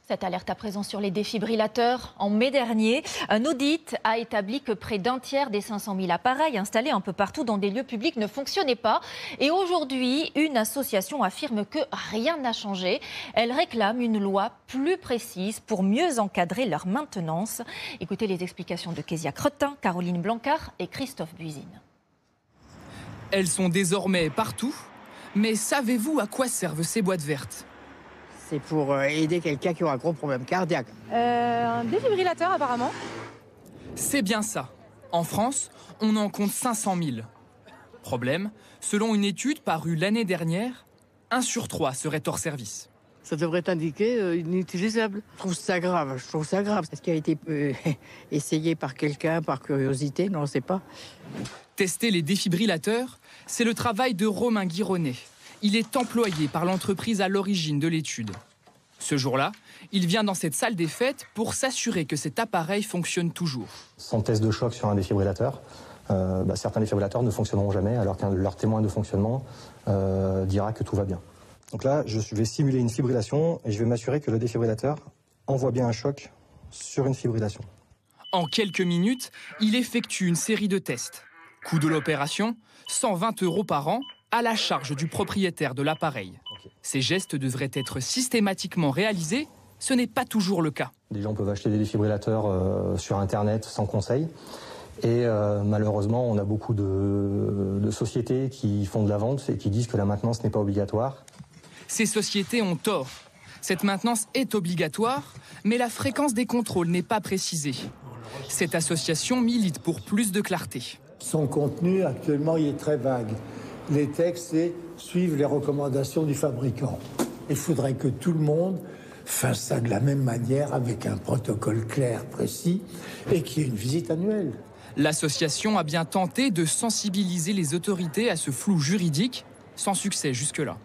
Cette alerte à présent sur les défibrillateurs. En mai dernier, un audit a établi que près d'un tiers des 500 000 appareils installés un peu partout dans des lieux publics ne fonctionnaient pas. Et aujourd'hui, une association affirme que rien n'a changé. Elle réclame une loi plus précise pour mieux encadrer leur maintenance. Écoutez les explications de Kezia Cretin, Caroline Blancard et Christophe Buisine. Elles sont désormais partout. Mais savez-vous à quoi servent ces boîtes vertes ? C'est pour aider quelqu'un qui aura un gros problème cardiaque. Un défibrillateur apparemment. C'est bien ça. En France, on en compte 500 000. Problème, selon une étude parue l'année dernière, 1 sur 3 serait hors service. Ça devrait être indiqué inutilisable. Je trouve ça grave, Est-ce qu'il a été essayé par quelqu'un, par curiosité? Non, on ne sait pas. Tester les défibrillateurs, c'est le travail de Romain Guironnet. Il est employé par l'entreprise à l'origine de l'étude. Ce jour-là, il vient dans cette salle des fêtes pour s'assurer que cet appareil fonctionne toujours. Sans test de choc sur un défibrillateur, certains défibrillateurs ne fonctionneront jamais, alors qu'un de leurs témoins de fonctionnement dira que tout va bien. Donc là, je vais simuler une fibrillation et je vais m'assurer que le défibrillateur envoie bien un choc sur une fibrillation. En quelques minutes, il effectue une série de tests. Coût de l'opération, 120 € par an, à la charge du propriétaire de l'appareil. Ces gestes devraient être systématiquement réalisés, ce n'est pas toujours le cas. Les gens peuvent acheter des défibrillateurs sur Internet sans conseil. Et malheureusement, on a beaucoup de sociétés qui font de la vente et qui disent que la maintenance n'est pas obligatoire. Ces sociétés ont tort. Cette maintenance est obligatoire, mais la fréquence des contrôles n'est pas précisée. Cette association milite pour plus de clarté. Son contenu, actuellement, il est très vague. Les textes, c'est suivre les recommandations du fabricant. Il faudrait que tout le monde fasse ça de la même manière, avec un protocole clair, précis, et qu'il y ait une visite annuelle. L'association a bien tenté de sensibiliser les autorités à ce flou juridique, sans succès jusque-là.